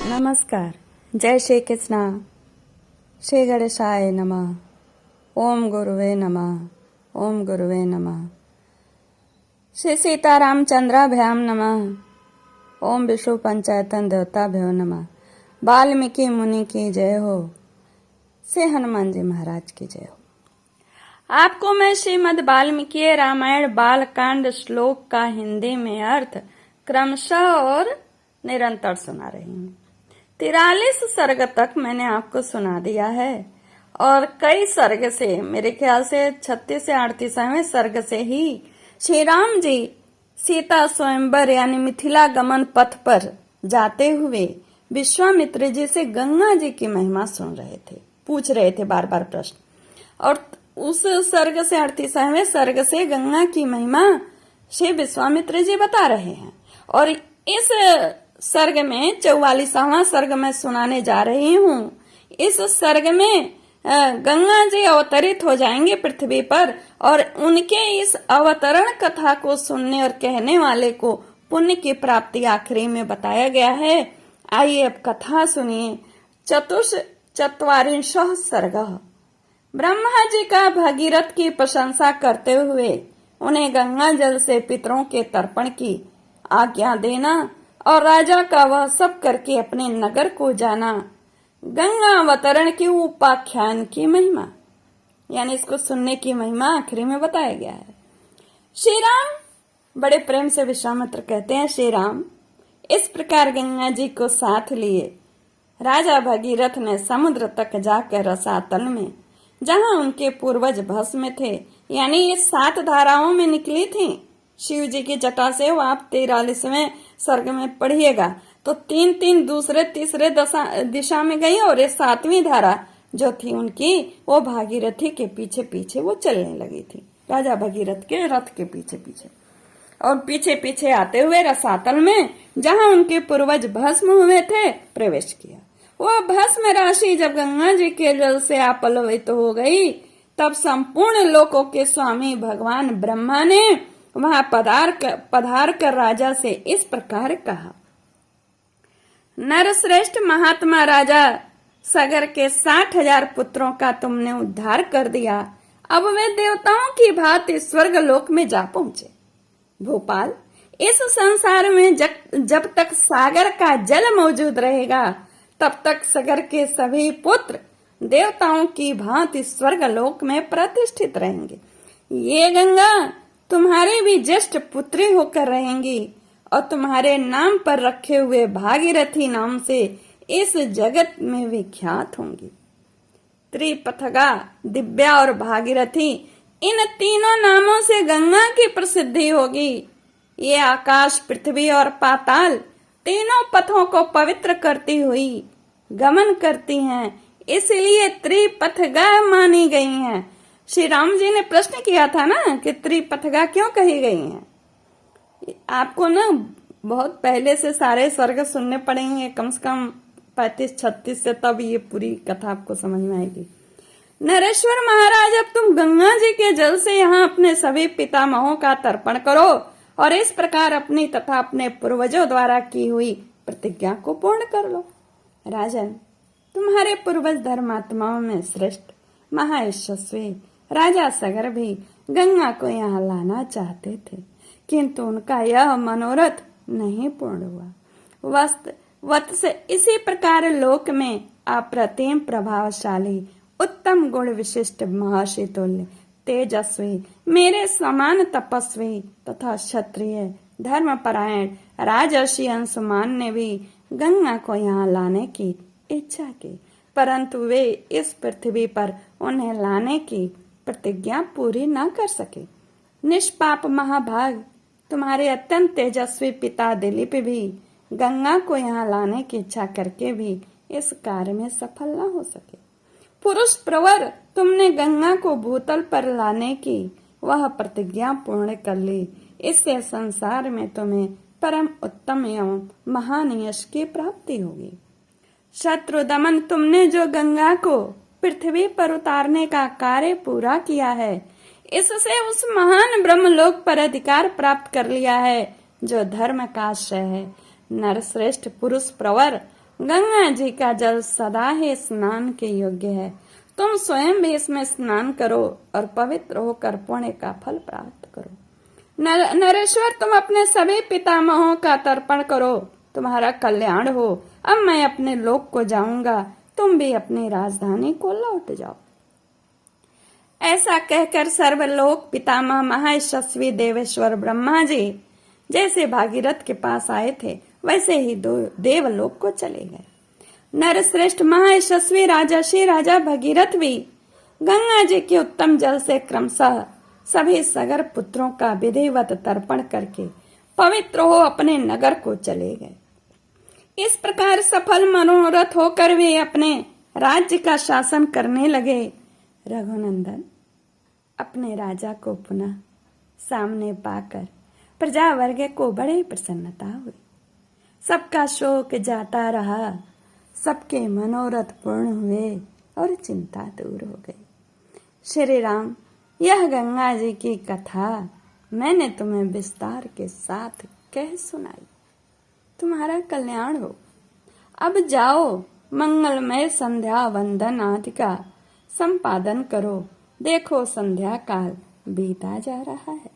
नमस्कार। जय श्री कृष्णा। श्री गणेशाय नमः। ओम गुरुवे नमः। ओम गुरुवे नमः। श्री सीतारामचंद्राभ्याम नमः। ओम विष्णु पंचायतन देवताभ्यो नमः। वाल्मीकि मुनि की जय हो। श्री हनुमान जी महाराज की जय हो। आपको मैं श्रीमद् वाल्मीकि रामायण बालकांड श्लोक का हिंदी में अर्थ क्रमशः और निरंतर सुना रही हूँ। 43 सर्ग तक मैंने आपको सुना दिया है और कई सर्ग से, मेरे ख्याल से 36 से 38वें सर्ग से ही श्री राम जी सीता स्वयंवर यानी मिथिला गमन पथ पर जाते हुए विश्वामित्र जी से गंगा जी की महिमा सुन रहे थे, पूछ रहे थे बार बार प्रश्न। और उस सर्ग से 38वें सर्ग से गंगा की महिमा श्री विश्वामित्र जी बता रहे हैं। और इस सर्ग में 44वां सर्ग में सुनाने जा रही हूँ। इस सर्ग में गंगा जी अवतरित हो जाएंगे पृथ्वी पर और उनके इस अवतरण कथा को सुनने और कहने वाले को पुण्य की प्राप्ति आखिरी में बताया गया है। आइए अब कथा सुनिए। चत्वारिंशः सर्गः। ब्रह्मा जी का भगीरथ की प्रशंसा करते हुए उन्हें गंगा जल से पितरों के तर्पण की आज्ञा देना और राजा का वह सब करके अपने नगर को जाना। गंगा अवतरण की उपाख्यान की महिमा, यानी इसको सुनने की महिमा आखिरी में बताया गया है। श्री राम, बड़े प्रेम से विश्वामित्र कहते हैं, श्री राम इस प्रकार गंगा जी को साथ लिए राजा भगीरथ ने समुद्र तक जाकर रसातल में, जहां उनके पूर्वज भस्म थे, यानी ये 7 धाराओं में निकली थी शिव जी की जटा से, वो आप 43वें सर्ग में पढ़िएगा तो 3-3 दूसरे तीसरे दिशा में गई और ये 7वीं धारा जो थी उनकी वो भागीरथी के पीछे पीछे वो चलने लगी थी, राजा भगीरथ के रथ के पीछे पीछे। और पीछे पीछे आते हुए रसातल में, जहां उनके पूर्वज भस्म हुए थे, प्रवेश किया। वह भस्म राशि जब गंगा जी के जल से अपलवित हो गई, तब संपूर्ण लोकों के स्वामी भगवान ब्रह्मा ने वहां पधार कर राजा से इस प्रकार कहा, नरश्रेष्ठ महात्मा राजा, सगर के 60,000 पुत्रों का तुमने उद्धार कर दिया। अब वे देवताओं की भांति स्वर्ग लोक में जा पहुंचे। भोपाल, इस संसार में जब तक सागर का जल मौजूद रहेगा, तब तक सगर के सभी पुत्र देवताओं की भांति स्वर्ग लोक में प्रतिष्ठित रहेंगे। ये गंगा तुम्हारी भी ज्येष्ठ पुत्री होकर रहेंगी और तुम्हारे नाम पर रखे हुए भागीरथी नाम से इस जगत में विख्यात होंगी। त्रिपथगा, दिव्या और भागीरथी, इन तीनों नामों से गंगा की प्रसिद्धि होगी। ये आकाश, पृथ्वी और पाताल तीनों पथों को पवित्र करती हुई गमन करती हैं, इसलिए त्रिपथगा मानी गई हैं। श्री राम जी ने प्रश्न किया था ना कि त्रिपथगा क्यों कही गई हैं। आपको ना बहुत पहले से सारे सर्ग सुनने पड़ेंगे, कम से कम 35-36 से, तब ये पूरी कथा आपको समझ में आएगी। नरेश्वर महाराज, अब तुम गंगा जी के जल से यहाँ अपने सभी पितामहों का तर्पण करो और इस प्रकार अपनी तथा अपने पूर्वजों द्वारा की हुई प्रतिज्ञा को पूर्ण कर लो। राजन, तुम्हारे पूर्वज धर्मात्माओं में श्रेष्ठ महायशस्वी राजा सगर भी गंगा को यहाँ लाना चाहते थे, किंतु उनका यह मनोरथ नहीं पूर्ण हुआ। वत्स इसी प्रकार लोक में अप्रतिम प्रभावशाली उत्तम गुण विशिष्ट महर्षि तुल्य तेजस्वी मेरे समान तपस्वी तथा क्षत्रिय धर्मपरायण राजर्षि अंशुमान ने भी गंगा को यहाँ लाने की इच्छा की, परंतु वे इस पृथ्वी पर उन्हें लाने की प्रतिज्ञा पूरी न कर सके। निष्पाप महाभाग, तुम्हारे अत्यंत तेजस्वी पिता दिलीप भी गंगा को यहाँ लाने की इच्छा करके भी इस कार्य में सफल न हो सके। पुरुष प्रवर, तुमने गंगा को भूतल पर लाने की वह प्रतिज्ञा पूर्ण कर ली, इससे संसार में तुम्हें परम उत्तम एवं महान यश की प्राप्ति होगी। शत्रु दमन, तुमने जो गंगा को पृथ्वी पर उतारने का कार्य पूरा किया है, इससे उस महान ब्रह्मलोक पर अधिकार प्राप्त कर लिया है जो धर्म का आश्रय है। नरश्रेष्ठ पुरुष प्रवर गंगा जी का जल सदा ही स्नान के योग्य है। तुम स्वयं भी इसमें स्नान करो और पवित्र होकर पुण्य का फल प्राप्त करो। नरेश्वर, तुम अपने सभी पितामहों का तर्पण करो, तुम्हारा कल्याण हो। अब मैं अपने लोक को जाऊंगा, तुम भी अपनी राजधानी को लौट जाओ। ऐसा कहकर सर्वलोक पितामह महायशस्वी देवेश्वर ब्रह्मा जी जैसे भागीरथ के पास आए थे, वैसे ही देवलोक को चले गए। नरश्रेष्ठ महायशस्वी राजर्षि राजा भगीरथ भी गंगा जी के उत्तम जल से क्रमशः सभी सगर पुत्रों का विधिवत तर्पण करके पवित्र हो अपने नगर को चले गए। इस प्रकार सफल मनोरथ होकर वे अपने राज्य का शासन करने लगे। रघुनंदन अपने राजा को पुनः सामने पाकर प्रजा वर्ग को बड़े प्रसन्नता हुई। सबका शोक जाता रहा, सबके मनोरथ पूर्ण हुए और चिंता दूर हो गई। श्री राम, यह गंगा जी की कथा मैंने तुम्हें विस्तार के साथ कह सुनाई। तुम्हारा कल्याण हो। अब जाओ, मंगलमय संध्या वंदन आदि का संपादन करो। देखो संध्या काल बीता जा रहा है।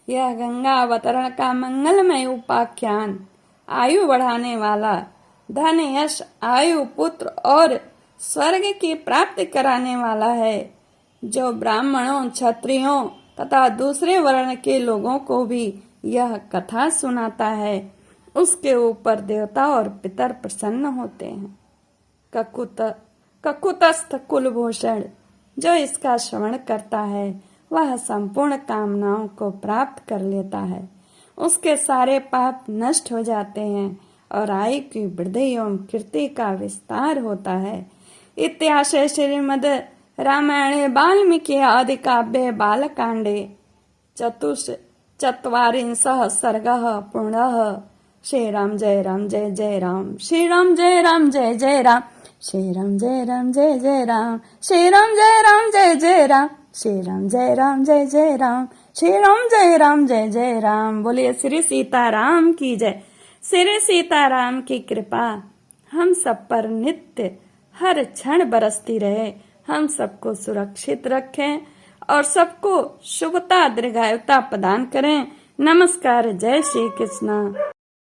यह गंगा अवतरण का मंगलमय उपाख्यान आयु बढ़ाने वाला, धन यश आयु पुत्र और स्वर्ग की प्राप्ति कराने वाला है, जो ब्राह्मणों क्षत्रियों तथा दूसरे वर्ण के लोगों को भी यह कथा सुनाता है। उसके ऊपर देवता और पितर प्रसन्न होते हैं। ककुतस्थ कुलभूषण जो इसका श्रवण करता है, वह संपूर्ण कामनाओं को प्राप्त कर लेता है। उसके सारे पाप नष्ट हो जाते हैं और आयु की वृद्धि एवं कीर्ति का विस्तार होता है। इत्याशय श्रीमद् रामायणे वाल्मीकि आदि काव्ये बालकांडे चत्वारिंशः सर्गः पूर्णः। श्री राम जय राम जय जय राम, श्री राम जय राम जय जय राम, श्री राम जय राम जय जय राम, श्री राम जय राम जय जय राम, श्री राम जय राम जय जय राम, श्री राम जय राम जय जय राम। बोलिए श्री सीताराम की जय। श्री सीताराम की कृपा हम सब पर नित्य हर क्षण बरसती रहे, हम सबको सुरक्षित रखें और सबको शुभता दीर्घायुता प्रदान करें। नमस्कार, जय श्री कृष्ण।